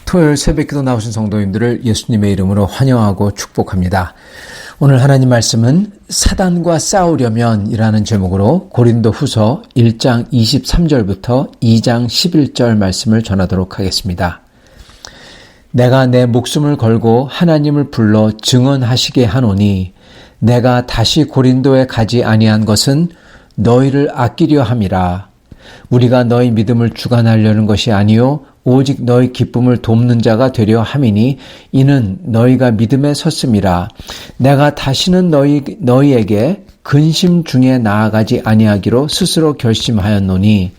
토요일 새벽기도 나오신 성도님들을 예수님의 이름으로 환영하고 축복합니다. 오늘 하나님 말씀은 사단과 싸우려면 이라는 제목으로 고린도 후서 1장 23절부터 2장 11절 말씀을 전하도록 하겠습니다. 내가 내 목숨을 걸고 하나님을 불러 증언하시게 하노니 내가 다시 고린도에 가지 아니한 것은 너희를 아끼려 함이라. 우리가 너희 믿음을 주관하려는 것이 아니요 오직 너희 기쁨을 돕는 자가 되려 함이니 이는 너희가 믿음에 섰음이라. 내가 다시는 너희에게 근심 중에 나아가지 아니하기로 스스로 결심하였노니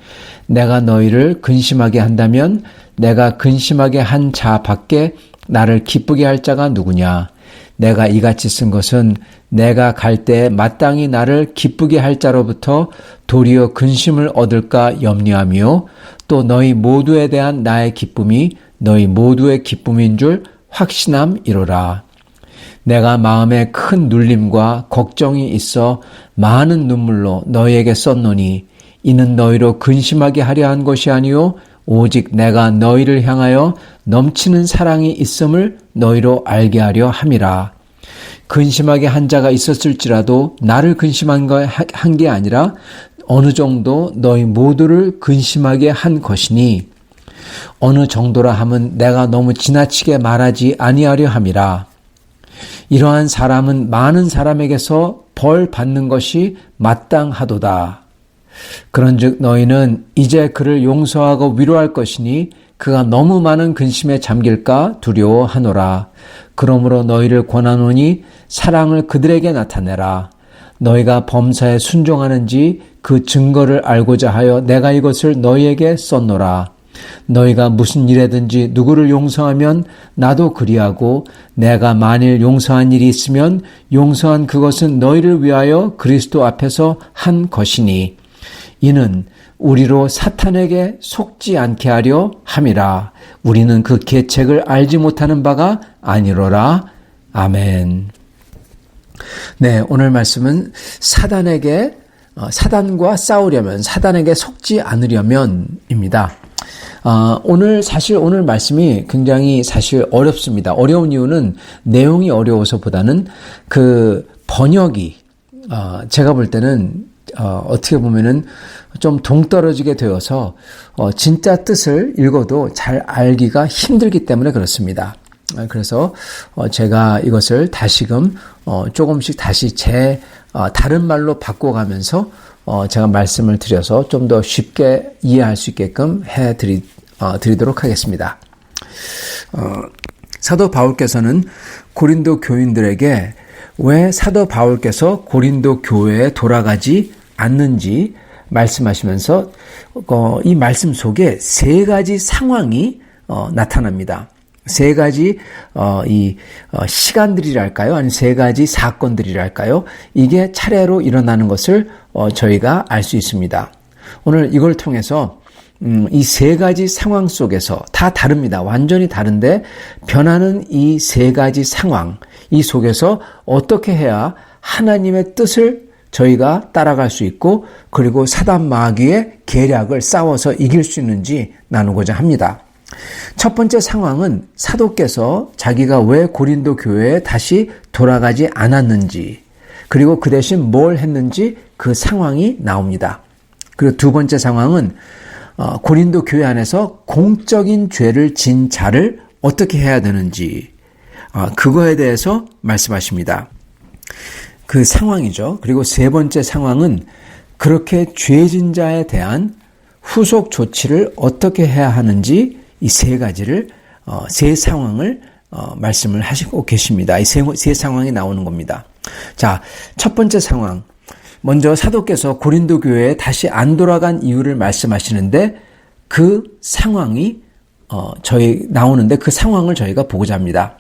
내가 너희를 근심하게 한다면 내가 근심하게 한 자 밖에 나를 기쁘게 할 자가 누구냐. 내가 이같이 쓴 것은 내가 갈 때 마땅히 나를 기쁘게 할 자로부터 도리어 근심을 얻을까 염려하며 또 너희 모두에 대한 나의 기쁨이 너희 모두의 기쁨인 줄 확신함이로라. 내가 마음에 큰 눌림과 걱정이 있어 많은 눈물로 너희에게 썼노니 이는 너희로 근심하게 하려 한 것이 아니요 오직 내가 너희를 향하여 넘치는 사랑이 있음을 너희로 알게 하려 함이라. 근심하게 한 자가 있었을지라도 나를 근심한 게 아니라 어느 정도 너희 모두를 근심하게 한 것이니 어느 정도라 함은 내가 너무 지나치게 말하지 아니하려 함이라. 이러한 사람은 많은 사람에게서 벌 받는 것이 마땅하도다. 그런즉 너희는 이제 그를 용서하고 위로할 것이니 그가 너무 많은 근심에 잠길까 두려워하노라. 그러므로 너희를 권하노니 사랑을 그들에게 나타내라. 너희가 범사에 순종하는지 그 증거를 알고자 하여 내가 이것을 너희에게 썼노라. 너희가 무슨 일에든지 누구를 용서하면 나도 그리하고 내가 만일 용서한 일이 있으면 용서한 그것은 너희를 위하여 그리스도 앞에서 한 것이니 이는 우리로 사탄에게 속지 않게 하려 함이라. 우리는 그 계책을 알지 못하는 바가 아니로라. 아멘. 네, 오늘 말씀은 사단과 싸우려면, 사단에게 속지 않으려면입니다. 오늘 말씀이 굉장히 사실 어렵습니다. 어려운 이유는 내용이 어려워서보다는 그 번역이, 제가 볼 때는 어떻게 보면은 좀 동떨어지게 되어서 진짜 뜻을 읽어도 잘 알기가 힘들기 때문에 그렇습니다. 그래서 제가 이것을 다시금 조금씩 다시 제 다른 말로 바꿔가면서 제가 말씀을 드려서 좀 더 쉽게 이해할 수 있게끔 드리도록 하겠습니다. 사도 바울께서는 고린도 교인들에게 왜 사도 바울께서 고린도 교회에 돌아가지 않는지 말씀하시면서 이 말씀 속에 세 가지 상황이 나타납니다. 세 가지 시간들이랄까요? 아니면 세 가지 사건들이랄까요? 이게 차례로 일어나는 것을 저희가 알 수 있습니다. 오늘 이걸 통해서 이 세 가지 상황 속에서 다 다릅니다. 완전히 다른데 변하는 이 세 가지 상황, 이 속에서 어떻게 해야 하나님의 뜻을 저희가 따라갈 수 있고 그리고 사단 마귀의 계략을 싸워서 이길 수 있는지 나누고자 합니다. 첫 번째 상황은 사도께서 자기가 왜 고린도 교회에 다시 돌아가지 않았는지 그리고 그 대신 뭘 했는지 그 상황이 나옵니다. 그리고 두 번째 상황은 고린도 교회 안에서 공적인 죄를 진 자를 어떻게 해야 되는지 그거에 대해서 말씀하십니다. 그 상황이죠. 그리고 세 번째 상황은 그렇게 죄진 자에 대한 후속 조치를 어떻게 해야 하는지 이 세 가지를 세 상황을 말씀을 하시고 계십니다. 이 세 상황이 나오는 겁니다. 자, 첫 번째 상황. 먼저 사도께서 고린도 교회에 다시 안 돌아간 이유를 말씀하시는데 그 상황이 나오는데 그 상황을 저희가 보고자 합니다.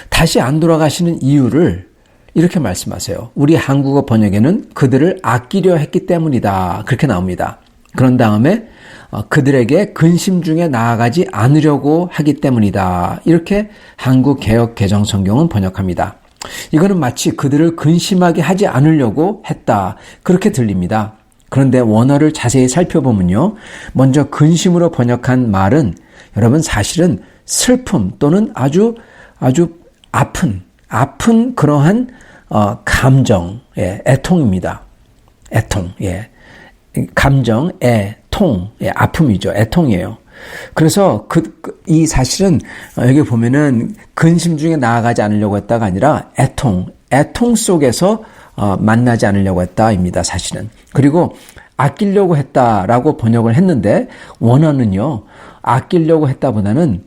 다시 안 돌아가시는 이유를 이렇게 말씀하세요. 우리 한국어 번역에는 그들을 아끼려 했기 때문이다. 그렇게 나옵니다. 그런 다음에 그들에게 근심 중에 나아가지 않으려고 하기 때문이다. 이렇게 한국 개역 개정 성경은 번역합니다. 이거는 마치 그들을 근심하게 하지 않으려고 했다. 그렇게 들립니다. 그런데 원어를 자세히 살펴보면요. 먼저 근심으로 번역한 말은 여러분 사실은 슬픔 또는 아주 아픈 그러한 감정, 애통입니다. 애통, 감정, 통, 아픔이죠. 애통이에요. 그래서 이 사실은 여기 보면은 근심 중에 나아가지 않으려고 했다가 아니라 애통 속에서 만나지 않으려고 했다입니다. 사실은. 그리고 아끼려고 했다라고 번역을 했는데 원어는요, 아끼려고 했다보다는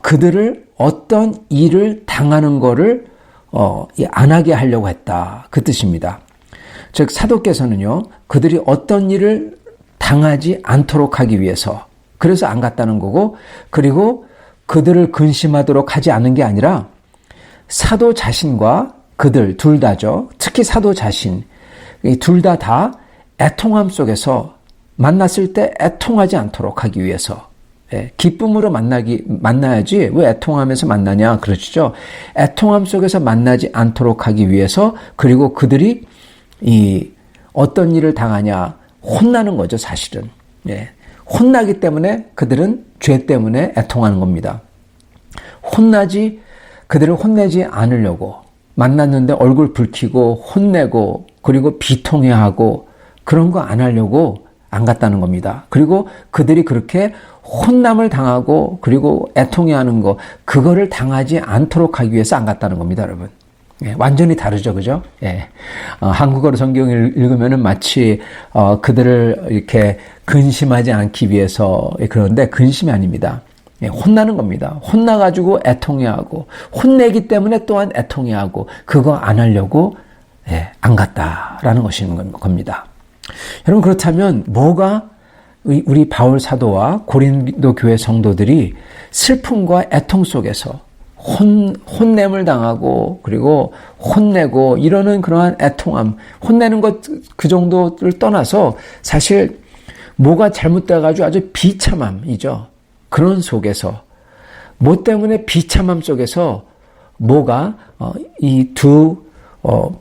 그들을 어떤 일을 당하는 거를 안 하게 하려고 했다, 그 뜻입니다. 즉 사도께서는요, 그들이 어떤 일을 당하지 않도록 하기 위해서, 그래서 안 갔다는 거고, 그리고 그들을 근심하도록 하지 않은 게 아니라 사도 자신과 그들 둘 다죠. 특히 사도 자신, 둘 다 애통함 속에서 만났을 때 애통하지 않도록 하기 위해서, 기쁨으로 만나야지 왜 애통하면서 만나냐 그러시죠. 애통함 속에서 만나지 않도록 하기 위해서, 그리고 그들이 어떤 일을 당하냐, 혼나는 거죠, 사실은. 혼나기 때문에 그들은 죄 때문에 애통하는 겁니다. 그들을 혼내지 않으려고 만났는데 얼굴 붉히고 혼내고 그리고 비통해하고 그런 거 안 하려고 안 갔다는 겁니다. 그리고 그들이 그렇게 혼남을 당하고 그리고 애통해하는 거, 그거를 당하지 않도록 하기 위해서 안 갔다는 겁니다, 여러분. 완전히 다르죠, 그죠? 한국어로 성경을 읽으면은 마치 그들을 이렇게 근심하지 않기 위해서 그런데 근심이 아닙니다. 혼나는 겁니다. 혼나가지고 애통해하고 혼내기 때문에 또한 애통해하고 그거 안 하려고 안 갔다라는 것인 겁니다. 여러분, 그렇다면 뭐가 우리 바울 사도와 고린도 교회 성도들이 슬픔과 애통 속에서 혼냄을 당하고 그리고 혼내고 이러는 그러한 애통함, 혼내는 것 그 정도를 떠나서 사실 뭐가 잘못돼가지고 아주 비참함이죠. 그런 속에서 뭐 때문에 비참함 속에서 뭐가 이 두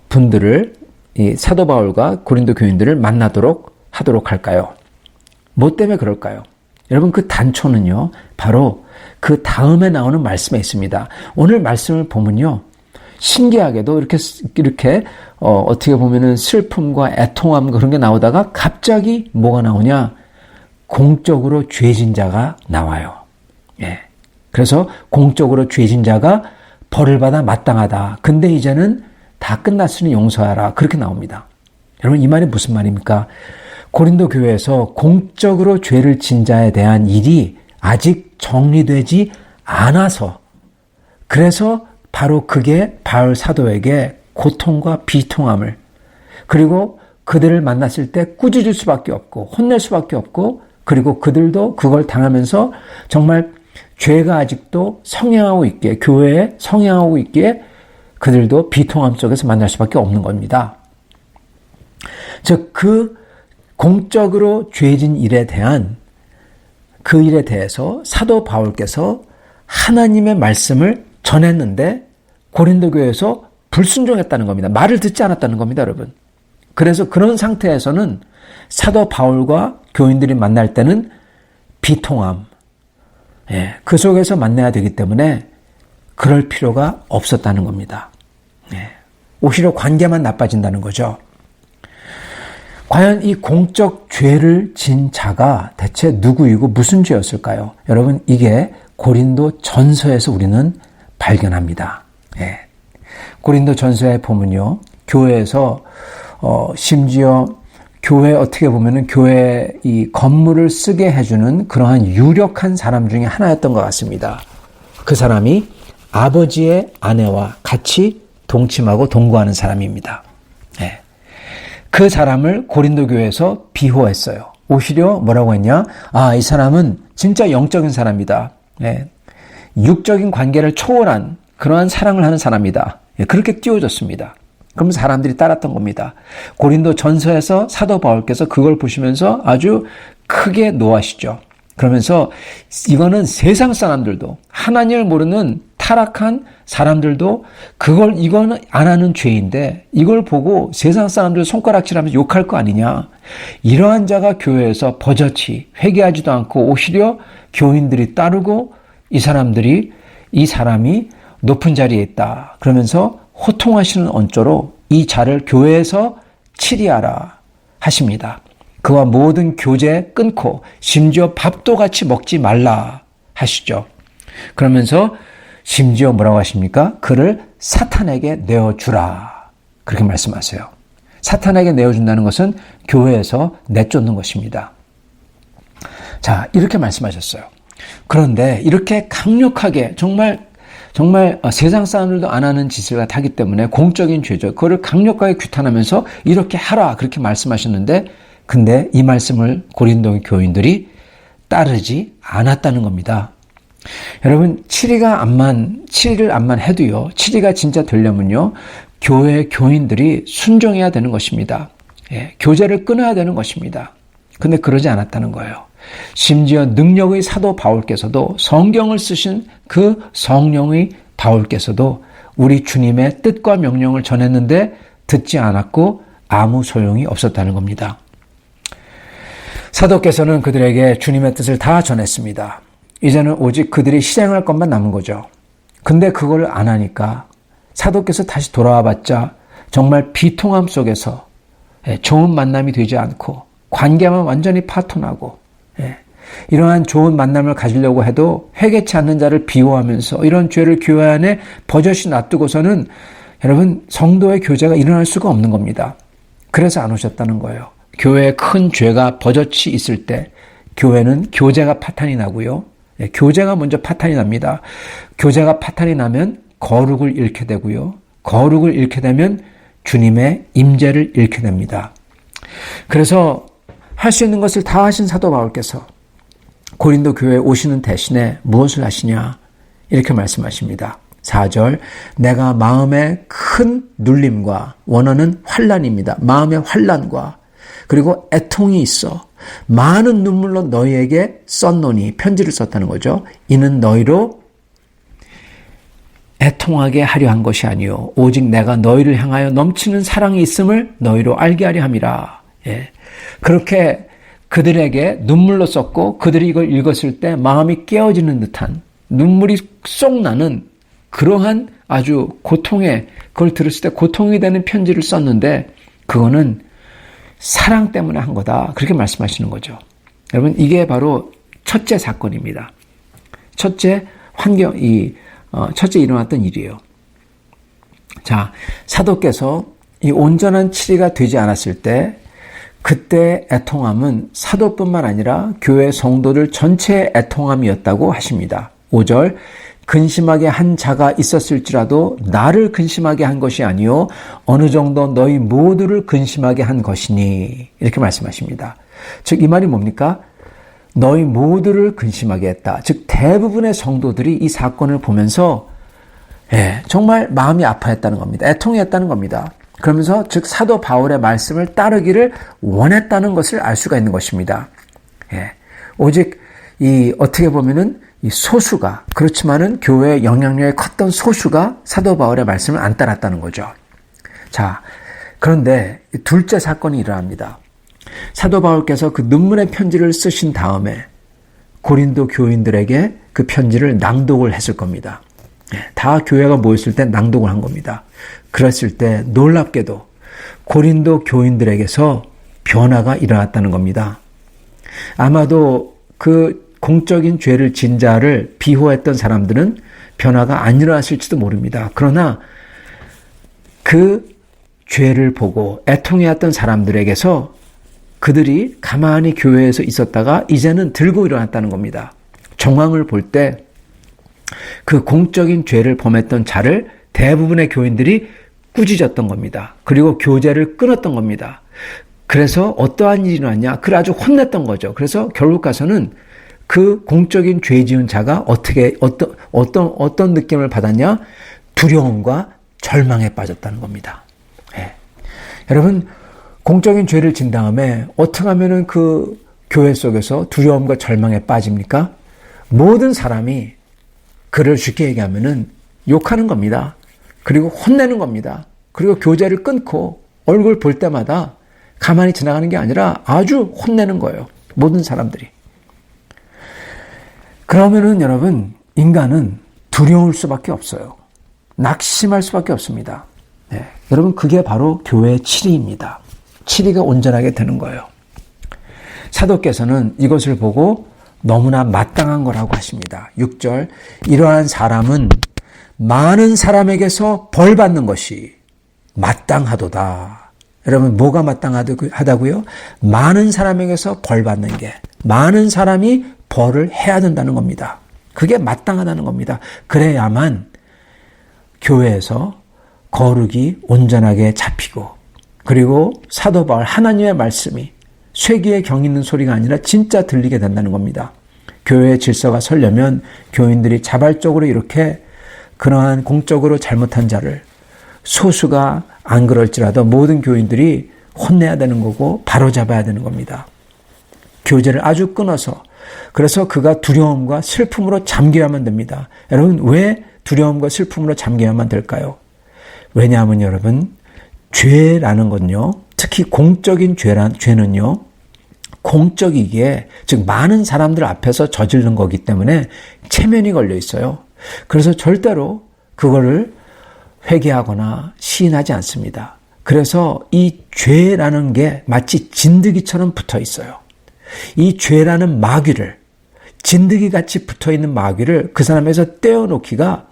분들을, 이 사도 바울과 고린도 교인들을 만나도록 하도록 할까요? 뭐 때문에 그럴까요? 여러분, 그 단초는요, 바로 그 다음에 나오는 말씀에 있습니다. 오늘 말씀을 보면요, 신기하게도 이렇게 어떻게 보면은 슬픔과 애통함 그런 게 나오다가 갑자기 뭐가 나오냐? 공적으로 죄진 자가 나와요. 그래서 공적으로 죄진 자가 벌을 받아 마땅하다. 근데 이제는 다 끝났으니 용서하라. 그렇게 나옵니다. 여러분, 이 말이 무슨 말입니까? 고린도 교회에서 공적으로 죄를 진 자에 대한 일이 아직 정리되지 않아서, 그래서 바로 그게 바울 사도에게 고통과 비통함을, 그리고 그들을 만났을 때 꾸짖을 수밖에 없고 혼낼 수밖에 없고, 그리고 그들도 그걸 당하면서 정말 죄가 아직도 성행하고 있기에, 교회에 성행하고 있기에 그들도 비통함 속에서 만날 수밖에 없는 겁니다. 즉, 그 공적으로 죄진 일에 대한 그 일에 대해서 사도 바울께서 하나님의 말씀을 전했는데 고린도 교회에서 불순종했다는 겁니다. 말을 듣지 않았다는 겁니다, 여러분. 그래서 그런 상태에서는 사도 바울과 교인들이 만날 때는 비통함, 그 속에서 만나야 되기 때문에 그럴 필요가 없었다는 겁니다. 오히려 관계만 나빠진다는 거죠. 과연 이 공적 죄를 진 자가 대체 누구이고 무슨 죄였을까요? 여러분, 이게 고린도 전서에서 우리는 발견합니다. 고린도 전서에 보면요, 교회에서 심지어 교회, 어떻게 보면은 교회 이 건물을 쓰게 해주는 그러한 유력한 사람 중에 하나였던 것 같습니다. 그 사람이 아버지의 아내와 같이 동침하고 동거하는 사람입니다. 그 사람을 고린도 교회에서 비호했어요. 오히려 뭐라고 했냐? 이 사람은 진짜 영적인 사람이다. 육적인 관계를 초월한 그러한 사랑을 하는 사람이다. 그렇게 띄워줬습니다. 그럼 사람들이 따랐던 겁니다. 고린도 전서에서 사도 바울께서 그걸 보시면서 아주 크게 노하시죠. 그러면서 이거는 세상 사람들도, 하나님을 모르는 타락한 사람들도 이거는 안 하는 죄인데 이걸 보고 세상 사람들 손가락질하면서 욕할 거 아니냐. 이러한 자가 교회에서 버젓이 회개하지도 않고 오히려 교인들이 따르고 이 사람이 높은 자리에 있다. 그러면서 호통하시는 언조로 이 자를 교회에서 치리하라 하십니다. 그와 모든 교제 끊고 심지어 밥도 같이 먹지 말라 하시죠. 그러면서 심지어 뭐라고 하십니까? 그를 사탄에게 내어주라. 그렇게 말씀하세요. 사탄에게 내어준다는 것은 교회에서 내쫓는 것입니다. 자, 이렇게 말씀하셨어요. 그런데 이렇게 강력하게 정말 세상 사람들도 안 하는 짓을 하기 때문에 공적인 죄죠. 그거를 강력하게 규탄하면서 이렇게 하라 그렇게 말씀하셨는데 근데 이 말씀을 고린도 교인들이 따르지 않았다는 겁니다. 여러분 7일을 암만 해도요. 7위가 진짜 되려면요. 교회 교인들이 순종해야 되는 것입니다. 예, 교제를 끊어야 되는 것입니다. 근데 그러지 않았다는 거예요. 심지어 능력의 사도 바울께서도 성경을 쓰신 그 성령의 바울께서도 우리 주님의 뜻과 명령을 전했는데 듣지 않았고 아무 소용이 없었다는 겁니다. 사도께서는 그들에게 주님의 뜻을 다 전했습니다. 이제는 오직 그들이 실행할 것만 남은 거죠. 근데 그걸 안 하니까 사도께서 다시 돌아와 봤자 정말 비통함 속에서 좋은 만남이 되지 않고 관계만 완전히 파토나고 이러한 좋은 만남을 가지려고 해도 회개치 않는 자를 비호하면서 이런 죄를 교회 안에 버젓이 놔두고서는 여러분 성도의 교제가 일어날 수가 없는 겁니다. 그래서 안 오셨다는 거예요. 교회에 큰 죄가 버젓이 있을 때 교회는 교제가 파탄이 나고요. 교제가 먼저 파탄이 납니다. 교제가 파탄이 나면 거룩을 잃게 되고요. 거룩을 잃게 되면 주님의 임재를 잃게 됩니다. 그래서 할 수 있는 것을 다 하신 사도 바울께서 고린도 교회에 오시는 대신에 무엇을 하시냐 이렇게 말씀하십니다. 4절 내가 마음에 큰 눌림과 원어는 환난입니다. 마음의 환난과 그리고 애통이 있어 많은 눈물로 너희에게 썼노니 편지를 썼다는 거죠. 이는 너희로 애통하게 하려 한 것이 아니요 오직 내가 너희를 향하여 넘치는 사랑이 있음을 너희로 알게 하려 함이라. 예. 그렇게 그들에게 눈물로 썼고 그들이 이걸 읽었을 때 마음이 깨어지는 듯한 눈물이 쏙 나는 그러한 아주 그걸 들었을 때 고통이 되는 편지를 썼는데 그거는 사랑 때문에 한 거다. 그렇게 말씀하시는 거죠. 여러분 이게 바로 첫째 사건입니다. 첫째 일어났던 일이에요. 자, 사도께서 이 온전한 치리가 되지 않았을 때 그때 애통함은 사도뿐만 아니라 교회 성도들 전체의 애통함이었다고 하십니다. 5절 근심하게 한 자가 있었을지라도 나를 근심하게 한 것이 아니요 어느 정도 너희 모두를 근심하게 한 것이니 이렇게 말씀하십니다. 즉 이 말이 뭡니까? 너희 모두를 근심하게 했다. 즉 대부분의 성도들이 이 사건을 보면서 정말 마음이 아파했다는 겁니다. 애통했다는 겁니다. 그러면서 즉 사도 바울의 말씀을 따르기를 원했다는 것을 알 수가 있는 것입니다. 오직 어떻게 보면은 이 소수가 그렇지만은 교회의 영향력이 컸던 소수가 사도 바울의 말씀을 안 따랐다는 거죠. 자, 그런데 둘째 사건이 일어납니다. 사도 바울께서 그 눈물의 편지를 쓰신 다음에 고린도 교인들에게 그 편지를 낭독을 했을 겁니다. 다 교회가 모였을 때 낭독을 한 겁니다. 그랬을 때 놀랍게도 고린도 교인들에게서 변화가 일어났다는 겁니다. 아마도 그 공적인 죄를 진 자를 비호했던 사람들은 변화가 안 일어났을지도 모릅니다. 그러나 그 죄를 보고 애통해왔던 사람들에게서 그들이 가만히 교회에서 있었다가 이제는 들고 일어났다는 겁니다. 정황을 볼 때 그 공적인 죄를 범했던 자를 대부분의 교인들이 꾸짖었던 겁니다. 그리고 교제를 끊었던 겁니다. 그래서 어떠한 일이 일어났냐? 그를 아주 혼냈던 거죠. 그래서 결국 가서는 그 공적인 죄 지은 자가 어떤 느낌을 받았냐? 두려움과 절망에 빠졌다는 겁니다. 여러분, 공적인 죄를 진 다음에 어떻게 하면은 그 교회 속에서 두려움과 절망에 빠집니까? 모든 사람이 그를 쉽게 얘기하면은 욕하는 겁니다. 그리고 혼내는 겁니다. 그리고 교제를 끊고 얼굴 볼 때마다 가만히 지나가는 게 아니라 아주 혼내는 거예요. 모든 사람들이. 그러면은 여러분, 인간은 두려울 수밖에 없어요. 낙심할 수밖에 없습니다. 여러분, 그게 바로 교회의 치리입니다. 치리가 온전하게 되는 거예요. 사도께서는 이것을 보고 너무나 마땅한 거라고 하십니다. 6절, 이러한 사람은 많은 사람에게서 벌 받는 것이 마땅하도다. 여러분, 뭐가 마땅하다고요? 많은 사람에게서 벌 받는 게, 많은 사람이 벌을 해야 된다는 겁니다. 그게 마땅하다는 겁니다. 그래야만 교회에서 거룩이 온전하게 잡히고, 그리고 사도 바울 하나님의 말씀이 쇠기에 경 있는 소리가 아니라 진짜 들리게 된다는 겁니다. 교회의 질서가 서려면 교인들이 자발적으로 이렇게 그러한 공적으로 잘못한 자를, 소수가 안 그럴지라도 모든 교인들이 혼내야 되는 거고 바로잡아야 되는 겁니다. 교제를 아주 끊어서, 그래서 그가 두려움과 슬픔으로 잠겨야만 됩니다. 여러분, 왜 두려움과 슬픔으로 잠겨야만 될까요? 왜냐하면 여러분, 죄라는 건요, 특히 공적인 죄는요, 공적이기에, 즉 많은 사람들 앞에서 저지른 거기 때문에 체면이 걸려 있어요. 그래서 절대로 그거를 회개하거나 시인하지 않습니다. 그래서 이 죄라는 게 마치 진드기처럼 붙어 있어요. 이 죄라는 마귀를, 진드기같이 붙어 있는 마귀를 그 사람에서 떼어놓기가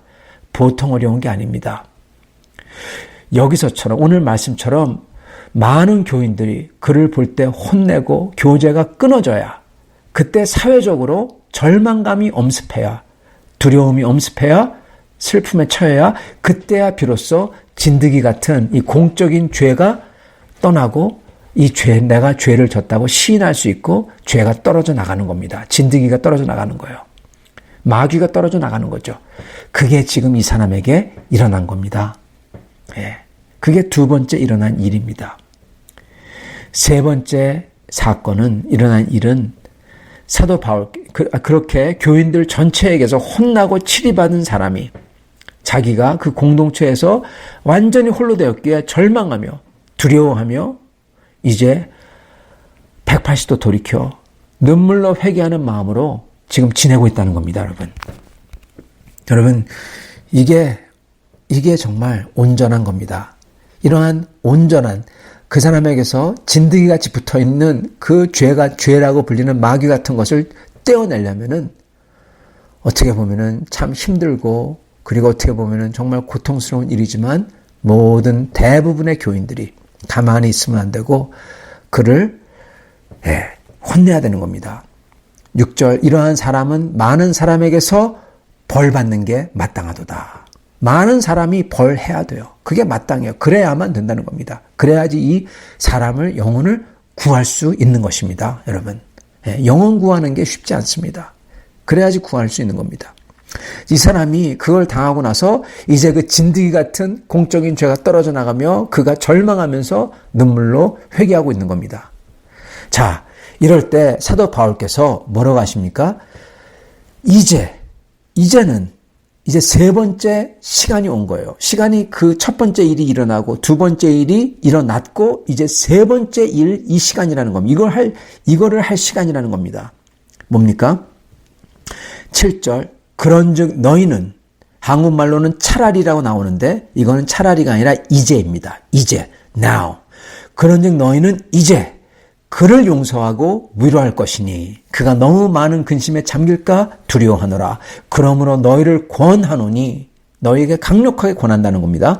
보통 어려운 게 아닙니다. 여기서처럼, 오늘 말씀처럼 많은 교인들이 그를 볼 때 혼내고 교제가 끊어져야, 그때 사회적으로 절망감이 엄습해야, 두려움이 엄습해야, 슬픔에 처해야, 그때야 비로소 진드기 같은 이 공적인 죄가 떠나고, 이 죄, 내가 죄를 졌다고 시인할 수 있고 죄가 떨어져 나가는 겁니다. 진드기가 떨어져 나가는 거예요. 마귀가 떨어져 나가는 거죠. 그게 지금 이 사람에게 일어난 겁니다. 그게 두 번째 일어난 일입니다. 세 번째 사건은, 일어난 일은 사도 바울, 그렇게 교인들 전체에게서 혼나고 치리받은 사람이 자기가 그 공동체에서 완전히 홀로 되었기에 절망하며 두려워하며 이제 180도 돌이켜 눈물로 회개하는 마음으로 지금 지내고 있다는 겁니다, 여러분. 여러분, 이게 정말 온전한 겁니다. 이러한 온전한, 그 사람에게서 진드기같이 붙어있는 그 죄라고 불리는 마귀 같은 것을 떼어내려면은 어떻게 보면은 참 힘들고, 그리고 어떻게 보면은 정말 고통스러운 일이지만 모든 대부분의 교인들이 가만히 있으면 안 되고 그를 혼내야 되는 겁니다. 6절, 이러한 사람은 많은 사람에게서 벌 받는 게 마땅하도다. 많은 사람이 벌해야 돼요. 그게 마땅해요. 그래야만 된다는 겁니다. 그래야지 이 사람을, 영혼을 구할 수 있는 것입니다. 여러분, 영혼 구하는 게 쉽지 않습니다. 그래야지 구할 수 있는 겁니다. 이 사람이 그걸 당하고 나서 이제 그 진드기 같은 공적인 죄가 떨어져 나가며 그가 절망하면서 눈물로 회개하고 있는 겁니다. 자, 이럴 때 사도 바울께서 뭐라고 하십니까? 이제는 이제 세 번째 시간이 온 거예요. 시간이, 그 첫 번째 일이 일어나고 두 번째 일이 일어났고 이제 세 번째 일, 이 시간이라는 겁니다. 이거를 할 시간이라는 겁니다. 뭡니까? 7절, 그런즉 너희는, 한국말로는 차라리라고 나오는데 이거는 차라리가 아니라 이제입니다. 이제, now. 그런즉 너희는 이제 그를 용서하고 위로할 것이니 그가 너무 많은 근심에 잠길까 두려워하노라. 그러므로 너희를 권하노니, 너희에게 강력하게 권한다는 겁니다.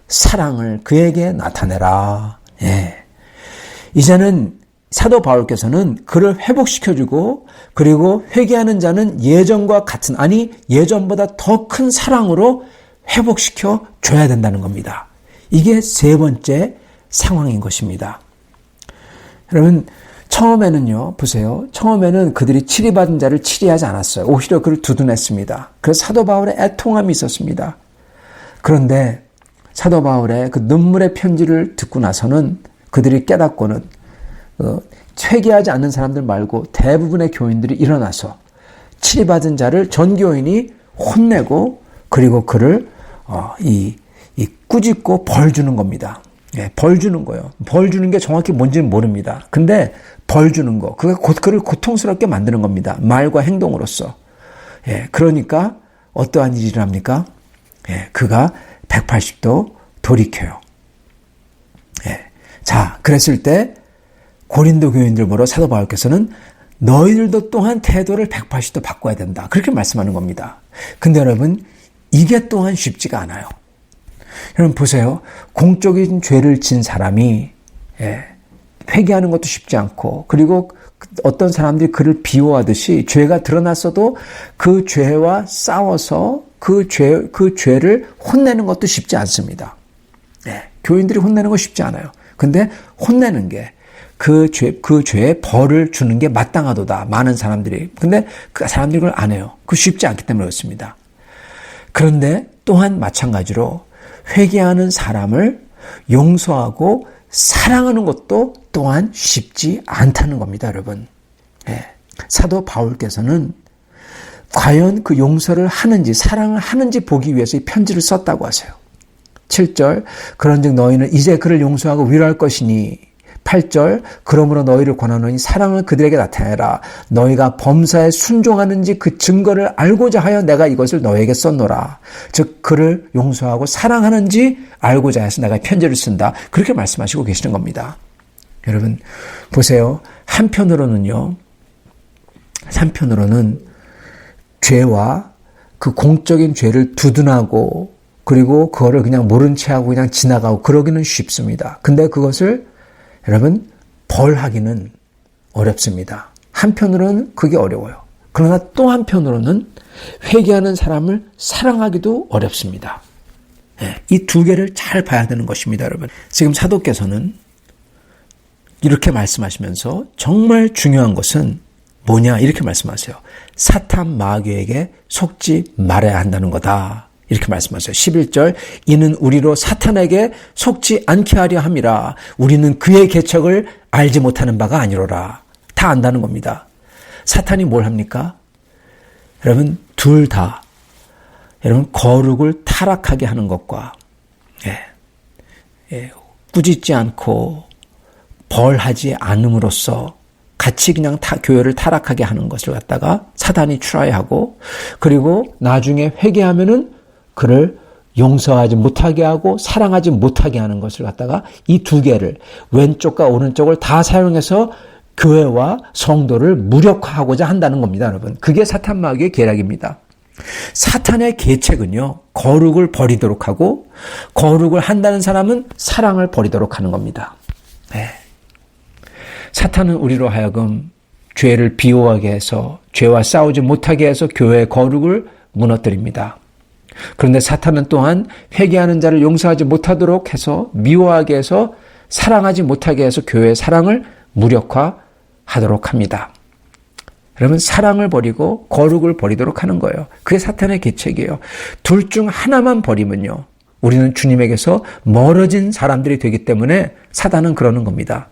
사랑을 그에게 나타내라. 이제는 사도 바울께서는 그를 회복시켜주고, 그리고 회개하는 자는 예전과 같은, 아니 예전보다 더 큰 사랑으로 회복시켜 줘야 된다는 겁니다. 이게 세 번째 상황인 것입니다. 여러분, 처음에는요, 보세요. 처음에는 그들이 치리받은 자를 치리하지 않았어요. 오히려 그를 두둔했습니다. 그래서 사도 바울의 애통함이 있었습니다. 그런데 사도 바울의 그 눈물의 편지를 듣고 나서는 그들이 깨닫고는 회개하지 않는 사람들 말고 대부분의 교인들이 일어나서 치리받은 자를 전교인이 혼내고, 그리고 그를 꾸짖고 벌 주는 겁니다. 벌 주는 거예요. 벌 주는 게 정확히 뭔지는 모릅니다. 근데 벌 주는 거, 그가 그를 고통스럽게 만드는 겁니다. 말과 행동으로써. 그러니까 어떠한 일을 합니까? 예, 그가 180도 돌이켜요. 예. 자, 그랬을 때 고린도 교인들 보러 사도 바울께서는 너희들도 또한 태도를 180도 바꿔야 된다. 그렇게 말씀하는 겁니다. 근데 여러분, 이게 또한 쉽지가 않아요. 여러분 보세요. 공적인 죄를 진 사람이 회개하는 것도 쉽지 않고, 그리고 어떤 사람들이 그를 비호하듯이 죄가 드러났어도 그 죄와 싸워서 그 죄를 혼내는 것도 쉽지 않습니다. 교인들이 혼내는 거 쉽지 않아요. 근데 혼내는 게 그 죄에 벌을 주는 게 마땅하도다. 많은 사람들이. 근데 그 사람들이 그걸 안 해요. 그거 쉽지 않기 때문에 그렇습니다. 그런데 또한 마찬가지로 회개하는 사람을 용서하고 사랑하는 것도 또한 쉽지 않다는 겁니다, 여러분. 사도 바울께서는 과연 그 용서를 하는지 사랑을 하는지 보기 위해서 이 편지를 썼다고 하세요. 7절, 그런즉 너희는 이제 그를 용서하고 위로할 것이니. 8절, 그러므로 너희를 권하노니 사랑을 그들에게 나타내라. 너희가 범사에 순종하는지 그 증거를 알고자 하여 내가 이것을 너희에게 썼노라. 즉 그를 용서하고 사랑하는지 알고자 해서 내가 편지를 쓴다. 그렇게 말씀하시고 계시는 겁니다. 여러분 보세요. 한편으로는 죄와 그 공적인 죄를 두둔하고 그리고 그거를 그냥 모른 채 하고 그냥 지나가고 그러기는 쉽습니다. 근데 그것을 여러분 벌하기는 어렵습니다. 한편으로는 그게 어려워요. 그러나 또 한편으로는 회개하는 사람을 사랑하기도 어렵습니다. 이 두 개를 잘 봐야 되는 것입니다, 여러분. 지금 사도께서는 이렇게 말씀하시면서 정말 중요한 것은 뭐냐 이렇게 말씀하세요. 사탄 마귀에게 속지 말아야 한다는 거다. 이렇게 말씀하세요. 11절, 이는 우리로 사탄에게 속지 않게 하려 함이라. 우리는 그의 계책을 알지 못하는 바가 아니로라. 다 안다는 겁니다. 사탄이 뭘 합니까? 여러분 둘 다 여러분 거룩을 타락하게 하는 것과 꾸짖지 않고 벌하지 않음으로써 같이 그냥 교회를 타락하게 하는 것을 갖다가 사단이 트라이하고, 그리고 나중에 회개하면은 그를 용서하지 못하게 하고 사랑하지 못하게 하는 것을 갖다가 이 두 개를 왼쪽과 오른쪽을 다 사용해서 교회와 성도를 무력화하고자 한다는 겁니다, 여러분. 그게 사탄 마귀의 계략입니다. 사탄의 계책은요, 거룩을 버리도록 하고 거룩을 한다는 사람은 사랑을 버리도록 하는 겁니다. 사탄은 우리로 하여금 죄를 비호하게 해서 죄와 싸우지 못하게 해서 교회의 거룩을 무너뜨립니다. 그런데 사탄은 또한 회개하는 자를 용서하지 못하도록 해서 미워하게 해서 사랑하지 못하게 해서 교회의 사랑을 무력화하도록 합니다. 여러분 사랑을 버리고 거룩을 버리도록 하는 거예요. 그게 사탄의 계책이에요. 둘 중 하나만 버리면요, 우리는 주님에게서 멀어진 사람들이 되기 때문에 사단은 그러는 겁니다.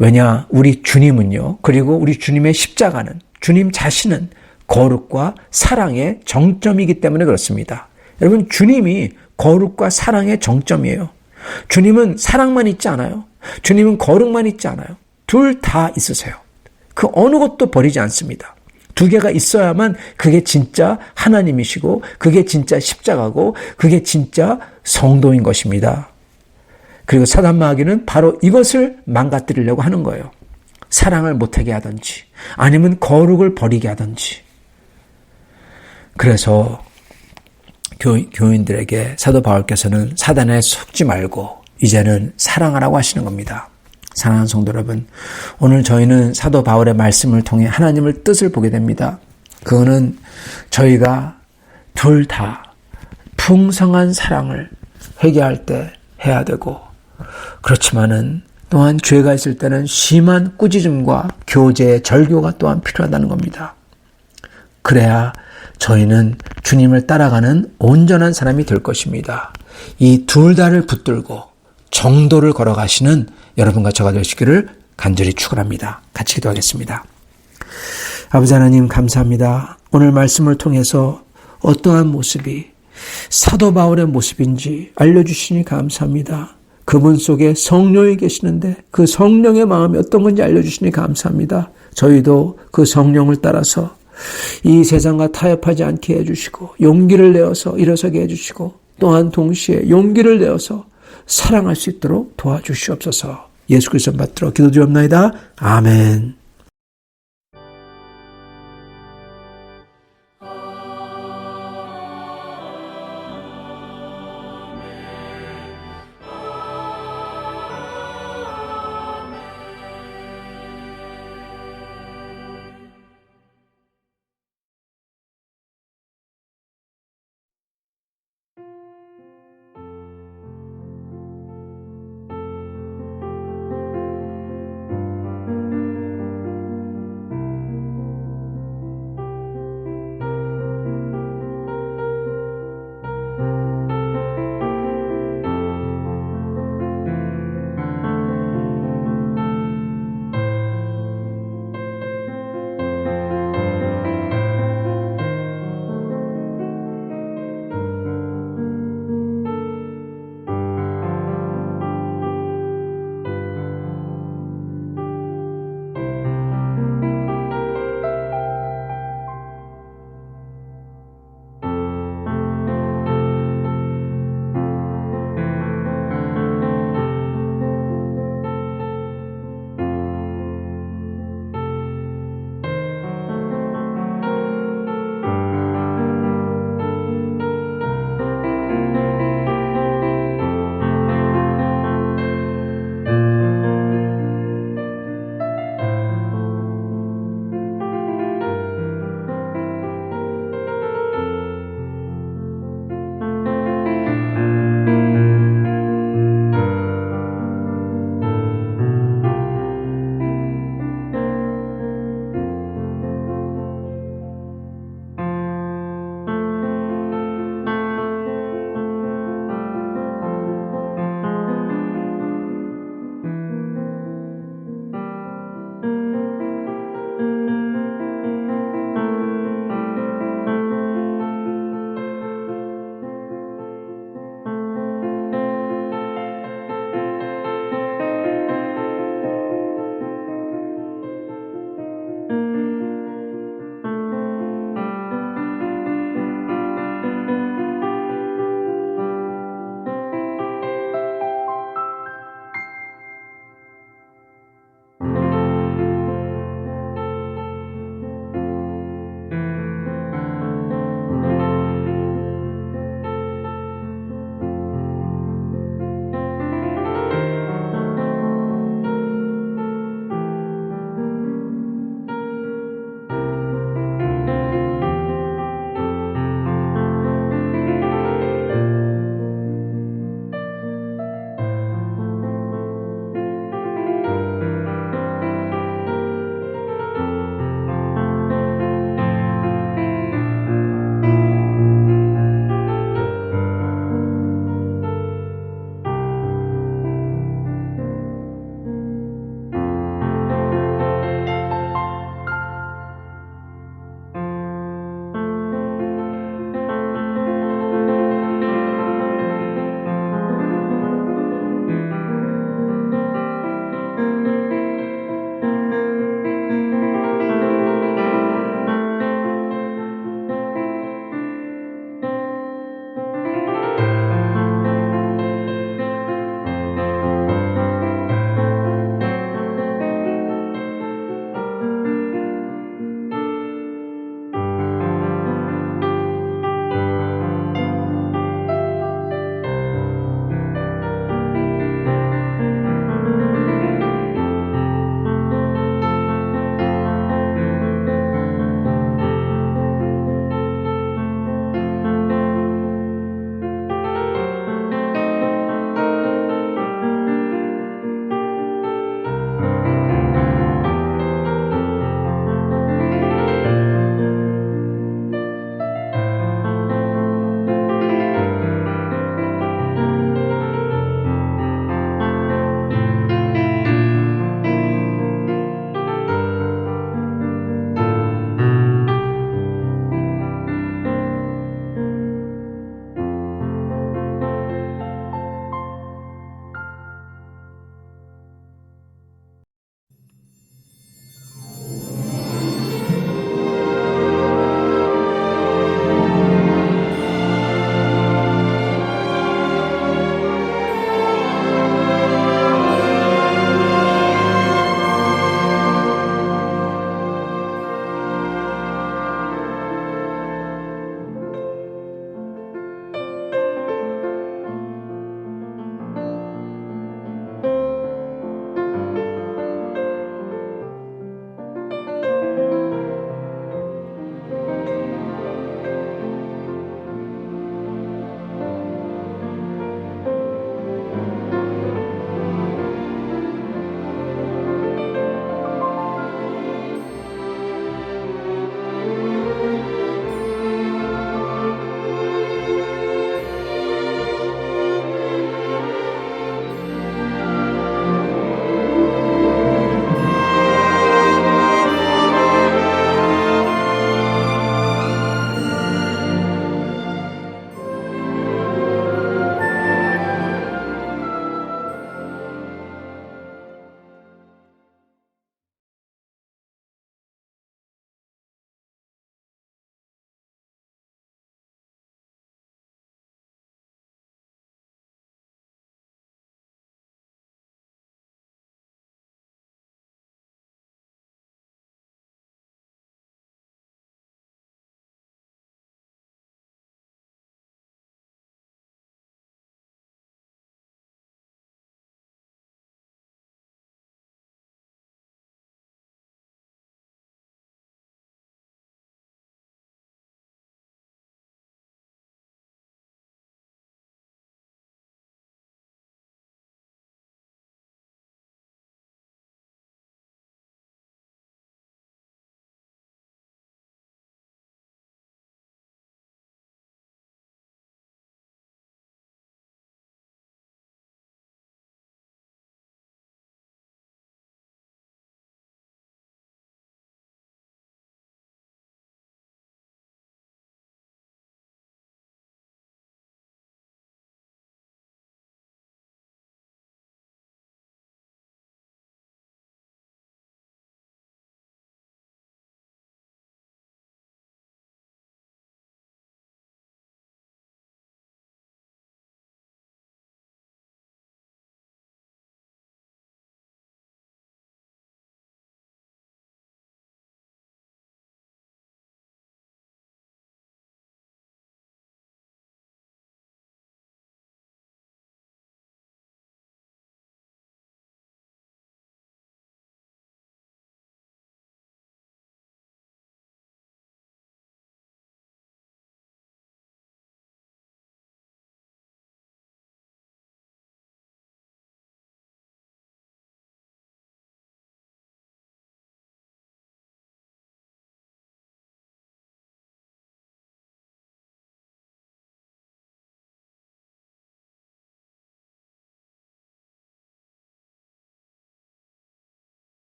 왜냐, 우리 주님은요, 그리고 우리 주님의 십자가는, 주님 자신은 거룩과 사랑의 정점이기 때문에 그렇습니다. 여러분 주님이 거룩과 사랑의 정점이에요. 주님은 사랑만 있지 않아요. 주님은 거룩만 있지 않아요. 둘 다 있으세요. 그 어느 것도 버리지 않습니다. 두 개가 있어야만 그게 진짜 하나님이시고 그게 진짜 십자가고 그게 진짜 성도인 것입니다. 그리고 사단 마귀는 바로 이것을 망가뜨리려고 하는 거예요. 사랑을 못하게 하든지 아니면 거룩을 버리게 하든지. 그래서 교인들에게 사도 바울께서는 사단에 속지 말고 이제는 사랑하라고 하시는 겁니다. 사랑하는 성도 여러분, 오늘 저희는 사도 바울의 말씀을 통해 하나님의 뜻을 보게 됩니다. 그거는 저희가 둘 다 풍성한 사랑을 회개할 때 해야 되고, 그렇지만은 또한 죄가 있을 때는 심한 꾸짖음과 교제의 절교가 또한 필요하다는 겁니다. 그래야 저희는 주님을 따라가는 온전한 사람이 될 것입니다. 이 둘 다를 붙들고 정도를 걸어가시는 여러분과 저가 되시기를 간절히 축원합니다. 같이 기도하겠습니다. 아버지 하나님 감사합니다. 오늘 말씀을 통해서 어떠한 모습이 사도 바울의 모습인지 알려주시니 감사합니다. 그분 속에 성령이 계시는데 그 성령의 마음이 어떤 건지 알려주시니 감사합니다. 저희도 그 성령을 따라서 이 세상과 타협하지 않게 해주시고 용기를 내어서 일어서게 해주시고 또한 동시에 용기를 내어서 사랑할 수 있도록 도와주시옵소서. 예수 그리스도 받들어 기도드리옵나이다. 아멘.